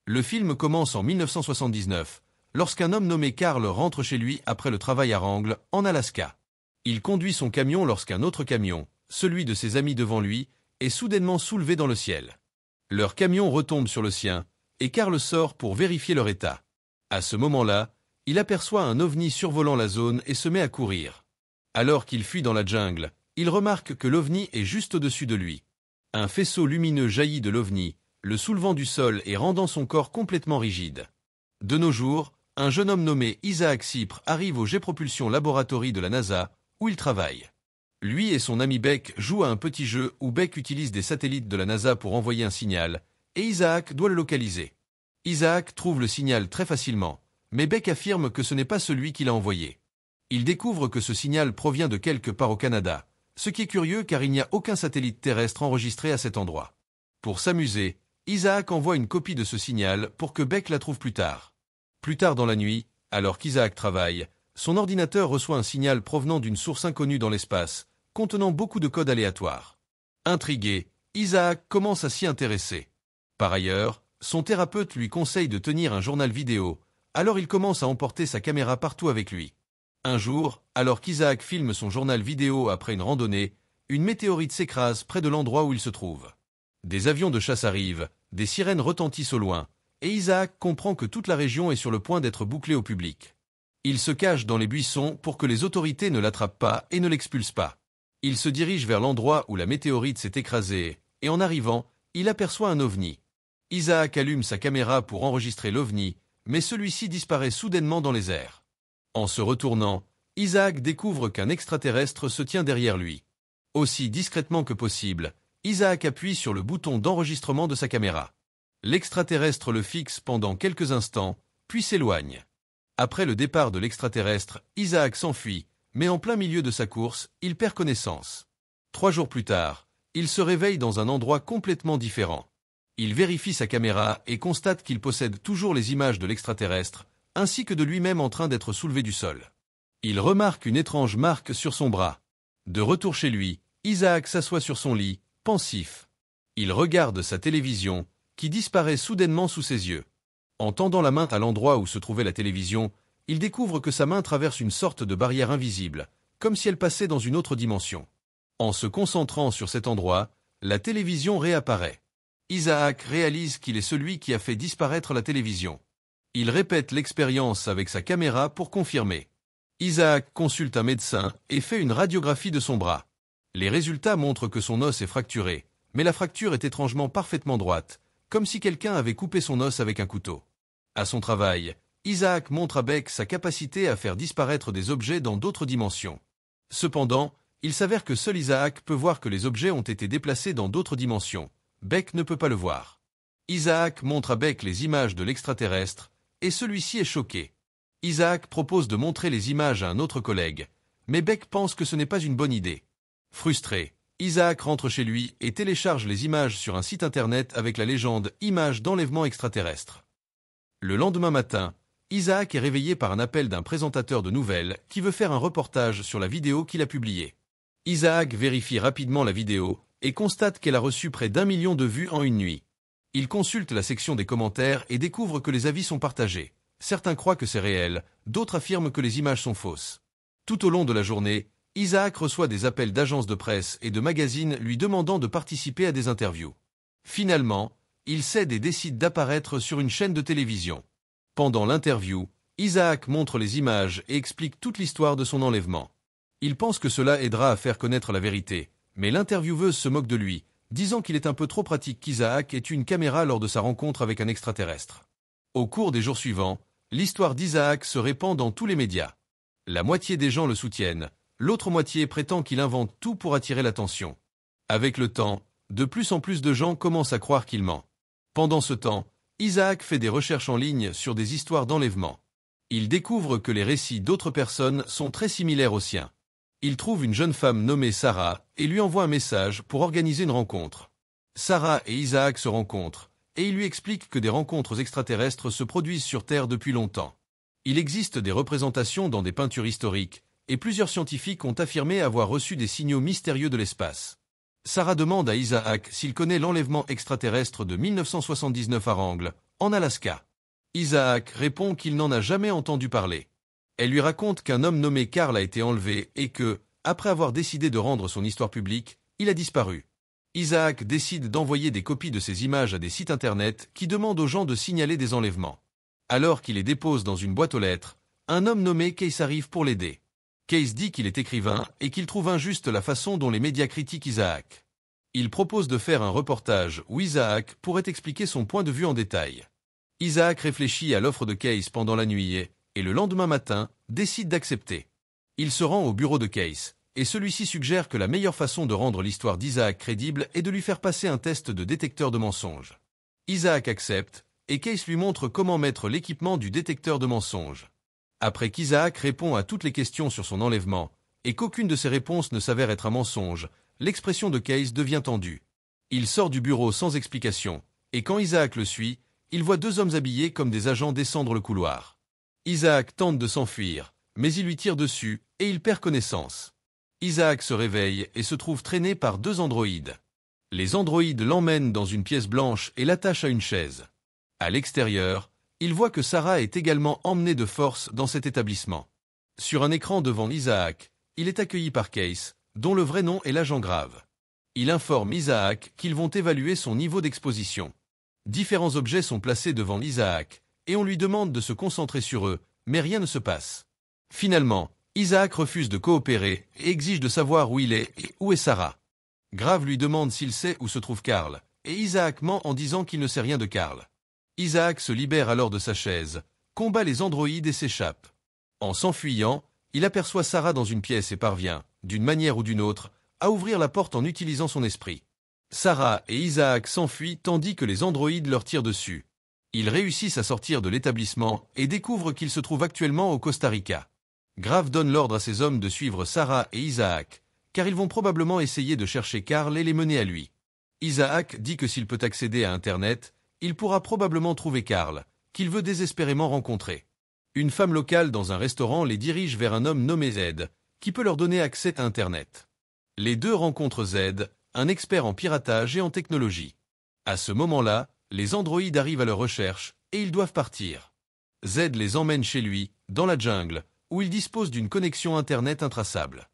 Le film commence en 1979, lorsqu'un homme nommé Carl rentre chez lui après le travail à Wrangell, en Alaska. Il conduit son camion lorsqu'un autre camion, celui de ses amis devant lui, est soudainement soulevé dans le ciel. Leur camion retombe sur le sien, et Carl sort pour vérifier leur état. À ce moment-là, il aperçoit un ovni survolant la zone et se met à courir. Alors qu'il fuit dans la jungle, il remarque que l'ovni est juste au-dessus de lui. Un faisceau lumineux jaillit de l'ovni, le soulevant du sol et rendant son corps complètement rigide. De nos jours, un jeune homme nommé Isaac Cypre arrive au Jet Propulsion Laboratory de la NASA, où il travaille. Lui et son ami Beck jouent à un petit jeu où Beck utilise des satellites de la NASA pour envoyer un signal, et Isaac doit le localiser. Isaac trouve le signal très facilement, mais Beck affirme que ce n'est pas celui qu'il a envoyé. Il découvre que ce signal provient de quelque part au Canada, ce qui est curieux car il n'y a aucun satellite terrestre enregistré à cet endroit. Pour s'amuser, Isaac envoie une copie de ce signal pour que Beck la trouve plus tard. Plus tard dans la nuit, alors qu'Isaac travaille, son ordinateur reçoit un signal provenant d'une source inconnue dans l'espace, contenant beaucoup de codes aléatoires. Intrigué, Isaac commence à s'y intéresser. Par ailleurs, son thérapeute lui conseille de tenir un journal vidéo, alors il commence à emporter sa caméra partout avec lui. Un jour, alors qu'Isaac filme son journal vidéo après une randonnée, une météorite s'écrase près de l'endroit où il se trouve. Des avions de chasse arrivent, des sirènes retentissent au loin, et Isaac comprend que toute la région est sur le point d'être bouclée au public. Il se cache dans les buissons pour que les autorités ne l'attrapent pas et ne l'expulsent pas. Il se dirige vers l'endroit où la météorite s'est écrasée, et en arrivant, il aperçoit un ovni. Isaac allume sa caméra pour enregistrer l'ovni, mais celui-ci disparaît soudainement dans les airs. En se retournant, Isaac découvre qu'un extraterrestre se tient derrière lui. Aussi discrètement que possible, Isaac appuie sur le bouton d'enregistrement de sa caméra. L'extraterrestre le fixe pendant quelques instants, puis s'éloigne. Après le départ de l'extraterrestre, Isaac s'enfuit, mais en plein milieu de sa course, il perd connaissance. 3 jours plus tard, il se réveille dans un endroit complètement différent. Il vérifie sa caméra et constate qu'il possède toujours les images de l'extraterrestre, ainsi que de lui-même en train d'être soulevé du sol. Il remarque une étrange marque sur son bras. De retour chez lui, Isaac s'assoit sur son lit, pensif. Il regarde sa télévision, qui disparaît soudainement sous ses yeux. En tendant la main à l'endroit où se trouvait la télévision, il découvre que sa main traverse une sorte de barrière invisible, comme si elle passait dans une autre dimension. En se concentrant sur cet endroit, la télévision réapparaît. Isaac réalise qu'il est celui qui a fait disparaître la télévision. Il répète l'expérience avec sa caméra pour confirmer. Isaac consulte un médecin et fait une radiographie de son bras. Les résultats montrent que son os est fracturé, mais la fracture est étrangement parfaitement droite, comme si quelqu'un avait coupé son os avec un couteau. À son travail, Isaac montre à Beck sa capacité à faire disparaître des objets dans d'autres dimensions. Cependant, il s'avère que seul Isaac peut voir que les objets ont été déplacés dans d'autres dimensions. Beck ne peut pas le voir. Isaac montre à Beck les images de l'extraterrestre, et celui-ci est choqué. Isaac propose de montrer les images à un autre collègue, mais Beck pense que ce n'est pas une bonne idée. Frustré, Isaac rentre chez lui et télécharge les images sur un site internet avec la légende « Images d'enlèvement extraterrestre ». Le lendemain matin, Isaac est réveillé par un appel d'un présentateur de nouvelles qui veut faire un reportage sur la vidéo qu'il a publiée. Isaac vérifie rapidement la vidéo et constate qu'elle a reçu près d'1 million de vues en une nuit. Il consulte la section des commentaires et découvre que les avis sont partagés. Certains croient que c'est réel, d'autres affirment que les images sont fausses. Tout au long de la journée, Isaac reçoit des appels d'agences de presse et de magazines lui demandant de participer à des interviews. Finalement, il cède et décide d'apparaître sur une chaîne de télévision. Pendant l'interview, Isaac montre les images et explique toute l'histoire de son enlèvement. Il pense que cela aidera à faire connaître la vérité, mais l'intervieweuse se moque de lui, disant qu'il est un peu trop pratique qu'Isaac ait eu une caméra lors de sa rencontre avec un extraterrestre. Au cours des jours suivants, l'histoire d'Isaac se répand dans tous les médias. La moitié des gens le soutiennent, l'autre moitié prétend qu'il invente tout pour attirer l'attention. Avec le temps, de plus en plus de gens commencent à croire qu'il ment. Pendant ce temps, Isaac fait des recherches en ligne sur des histoires d'enlèvement. Il découvre que les récits d'autres personnes sont très similaires aux siens. Il trouve une jeune femme nommée Sarah et lui envoie un message pour organiser une rencontre. Sarah et Isaac se rencontrent, et il lui explique que des rencontres extraterrestres se produisent sur Terre depuis longtemps. Il existe des représentations dans des peintures historiques, et plusieurs scientifiques ont affirmé avoir reçu des signaux mystérieux de l'espace. Sarah demande à Isaac s'il connaît l'enlèvement extraterrestre de 1979 à Wrangell, en Alaska. Isaac répond qu'il n'en a jamais entendu parler. Elle lui raconte qu'un homme nommé Carl a été enlevé et que, après avoir décidé de rendre son histoire publique, il a disparu. Isaac décide d'envoyer des copies de ces images à des sites internet qui demandent aux gens de signaler des enlèvements. Alors qu'il les dépose dans une boîte aux lettres, un homme nommé Case arrive pour l'aider. Case dit qu'il est écrivain et qu'il trouve injuste la façon dont les médias critiquent Isaac. Il propose de faire un reportage où Isaac pourrait expliquer son point de vue en détail. Isaac réfléchit à l'offre de Case pendant la nuit et le lendemain matin, décide d'accepter. Il se rend au bureau de Case, et celui-ci suggère que la meilleure façon de rendre l'histoire d'Isaac crédible est de lui faire passer un test de détecteur de mensonges. Isaac accepte, et Case lui montre comment mettre l'équipement du détecteur de mensonges. Après qu'Isaac répond à toutes les questions sur son enlèvement, et qu'aucune de ses réponses ne s'avère être un mensonge, l'expression de Case devient tendue. Il sort du bureau sans explication, et quand Isaac le suit, il voit deux hommes habillés comme des agents descendre le couloir. Isaac tente de s'enfuir, mais il lui tire dessus, et il perd connaissance. Isaac se réveille et se trouve traîné par deux androïdes. Les androïdes l'emmènent dans une pièce blanche et l'attachent à une chaise. À l'extérieur, il voit que Sarah est également emmenée de force dans cet établissement. Sur un écran devant Isaac, il est accueilli par Case, dont le vrai nom est l'agent Grave. Il informe Isaac qu'ils vont évaluer son niveau d'exposition. Différents objets sont placés devant Isaac, et on lui demande de se concentrer sur eux, mais rien ne se passe. Finalement, Isaac refuse de coopérer et exige de savoir où il est et où est Sarah. Grave lui demande s'il sait où se trouve Carl, et Isaac ment en disant qu'il ne sait rien de Carl. Isaac se libère alors de sa chaise, combat les androïdes et s'échappe. En s'enfuyant, il aperçoit Sarah dans une pièce et parvient, d'une manière ou d'une autre, à ouvrir la porte en utilisant son esprit. Sarah et Isaac s'enfuient tandis que les androïdes leur tirent dessus. Ils réussissent à sortir de l'établissement et découvrent qu'ils se trouvent actuellement au Costa Rica. Grave donne l'ordre à ses hommes de suivre Sarah et Isaac, car ils vont probablement essayer de chercher Carl et les mener à lui. Isaac dit que s'il peut accéder à Internet, il pourra probablement trouver Carl, qu'il veut désespérément rencontrer. Une femme locale dans un restaurant les dirige vers un homme nommé Z, qui peut leur donner accès à Internet. Les deux rencontrent Z, un expert en piratage et en technologie. À ce moment-là, les androïdes arrivent à leur recherche, et ils doivent partir. Z les emmène chez lui, dans la jungle, où il dispose d'une connexion Internet intraçable.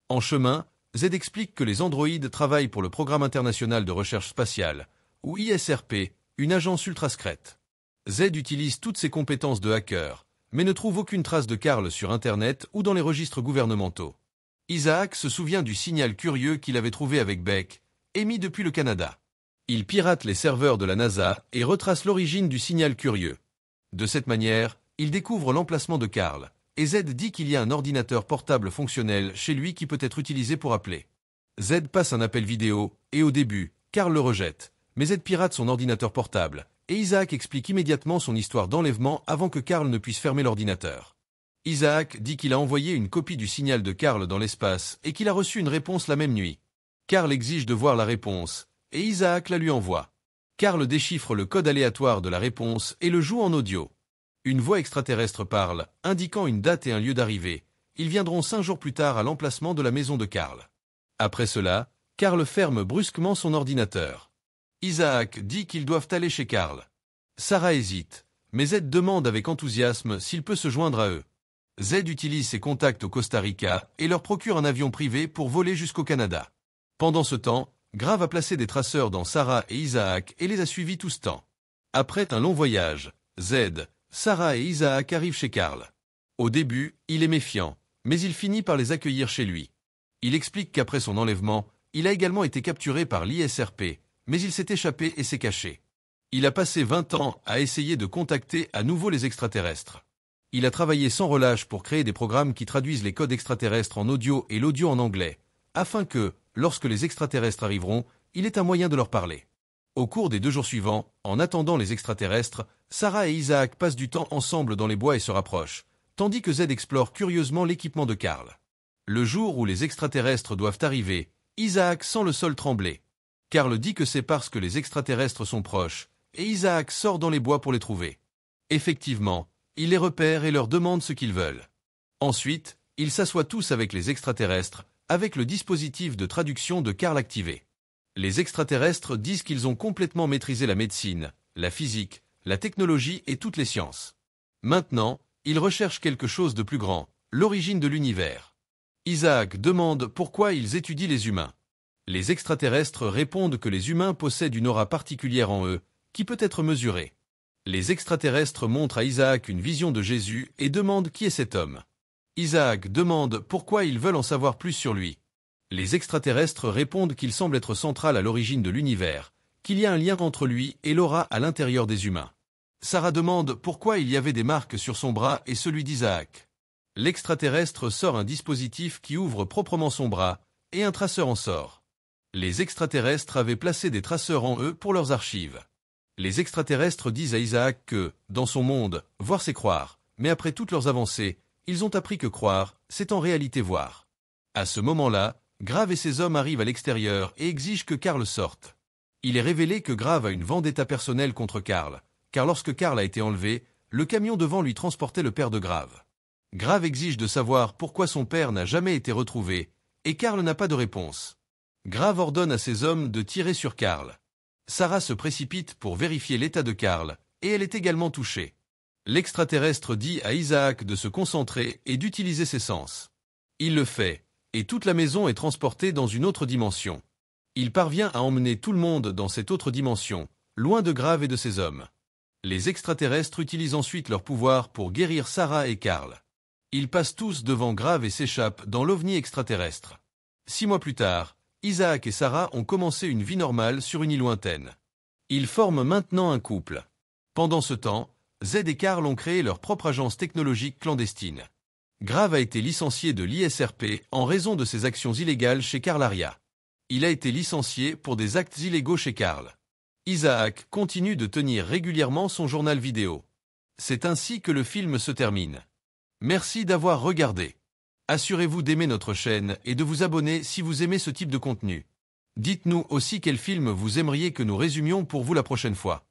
En chemin, Z explique que les androïdes travaillent pour le Programme international de recherche spatiale, ou ISRP, une agence ultra secrète. Z utilise toutes ses compétences de hacker, mais ne trouve aucune trace de Carl sur Internet ou dans les registres gouvernementaux. Isaac se souvient du signal curieux qu'il avait trouvé avec Beck, émis depuis le Canada. Il pirate les serveurs de la NASA et retrace l'origine du signal curieux. De cette manière, il découvre l'emplacement de Carl, et Z dit qu'il y a un ordinateur portable fonctionnel chez lui qui peut être utilisé pour appeler. Z passe un appel vidéo, et au début, Carl le rejette, mais Z pirate son ordinateur portable, et Isaac explique immédiatement son histoire d'enlèvement avant que Carl ne puisse fermer l'ordinateur. Isaac dit qu'il a envoyé une copie du signal de Carl dans l'espace et qu'il a reçu une réponse la même nuit. Carl exige de voir la réponse, et Isaac la lui envoie. Carl déchiffre le code aléatoire de la réponse et le joue en audio. Une voix extraterrestre parle, indiquant une date et un lieu d'arrivée. Ils viendront 5 jours plus tard à l'emplacement de la maison de Carl. Après cela, Carl ferme brusquement son ordinateur. Isaac dit qu'ils doivent aller chez Carl. Sarah hésite, mais Z demande avec enthousiasme s'il peut se joindre à eux. Z utilise ses contacts au Costa Rica et leur procure un avion privé pour voler jusqu'au Canada. Pendant ce temps, Grave a placé des traceurs dans Sarah et Isaac et les a suivis tout ce temps. Après un long voyage, Z, Sarah et Isaac arrivent chez Carl. Au début, il est méfiant, mais il finit par les accueillir chez lui. Il explique qu'après son enlèvement, il a également été capturé par l'ISRP, mais il s'est échappé et s'est caché. Il a passé 20 ans à essayer de contacter à nouveau les extraterrestres. Il a travaillé sans relâche pour créer des programmes qui traduisent les codes extraterrestres en audio et l'audio en anglais, afin que, lorsque les extraterrestres arriveront, il ait un moyen de leur parler. Au cours des 2 jours suivants, en attendant les extraterrestres, Sarah et Isaac passent du temps ensemble dans les bois et se rapprochent, tandis que Z explore curieusement l'équipement de Carl. Le jour où les extraterrestres doivent arriver, Isaac sent le sol trembler. Carl dit que c'est parce que les extraterrestres sont proches, et Isaac sort dans les bois pour les trouver. Effectivement, il les repère et leur demande ce qu'ils veulent. Ensuite, ils s'assoient tous avec les extraterrestres, avec le dispositif de traduction de Carl activé. Les extraterrestres disent qu'ils ont complètement maîtrisé la médecine, la physique, la technologie et toutes les sciences. Maintenant, il recherche quelque chose de plus grand, l'origine de l'univers. Isaac demande pourquoi ils étudient les humains. Les extraterrestres répondent que les humains possèdent une aura particulière en eux, qui peut être mesurée. Les extraterrestres montrent à Isaac une vision de Jésus et demandent qui est cet homme. Isaac demande pourquoi ils veulent en savoir plus sur lui. Les extraterrestres répondent qu'il semble être central à l'origine de l'univers, qu'il y a un lien entre lui et l'aura à l'intérieur des humains. Sarah demande pourquoi il y avait des marques sur son bras et celui d'Isaac. L'extraterrestre sort un dispositif qui ouvre proprement son bras, et un traceur en sort. Les extraterrestres avaient placé des traceurs en eux pour leurs archives. Les extraterrestres disent à Isaac que, dans son monde, voir c'est croire, mais après toutes leurs avancées, ils ont appris que croire, c'est en réalité voir. À ce moment-là, Grave et ses hommes arrivent à l'extérieur et exigent que Carl sorte. Il est révélé que Grave a une vendetta personnelle contre Carl, car lorsque Carl a été enlevé, le camion devant lui transportait le père de Grave. Grave exige de savoir pourquoi son père n'a jamais été retrouvé, et Carl n'a pas de réponse. Grave ordonne à ses hommes de tirer sur Carl. Sarah se précipite pour vérifier l'état de Carl, et elle est également touchée. L'extraterrestre dit à Isaac de se concentrer et d'utiliser ses sens. Il le fait, et toute la maison est transportée dans une autre dimension. Il parvient à emmener tout le monde dans cette autre dimension, loin de Grave et de ses hommes. Les extraterrestres utilisent ensuite leur pouvoir pour guérir Sarah et Carl. Ils passent tous devant Grave et s'échappent dans l'OVNI extraterrestre. 6 mois plus tard, Isaac et Sarah ont commencé une vie normale sur une île lointaine. Ils forment maintenant un couple. Pendant ce temps, Z et Carl ont créé leur propre agence technologique clandestine. Grave a été licencié de l'ISRP en raison de ses actions illégales chez Carl Aria. Il a été licencié pour des actes illégaux chez Carl. Isaac continue de tenir régulièrement son journal vidéo. C'est ainsi que le film se termine. Merci d'avoir regardé. Assurez-vous d'aimer notre chaîne et de vous abonner si vous aimez ce type de contenu. Dites-nous aussi quel film vous aimeriez que nous résumions pour vous la prochaine fois.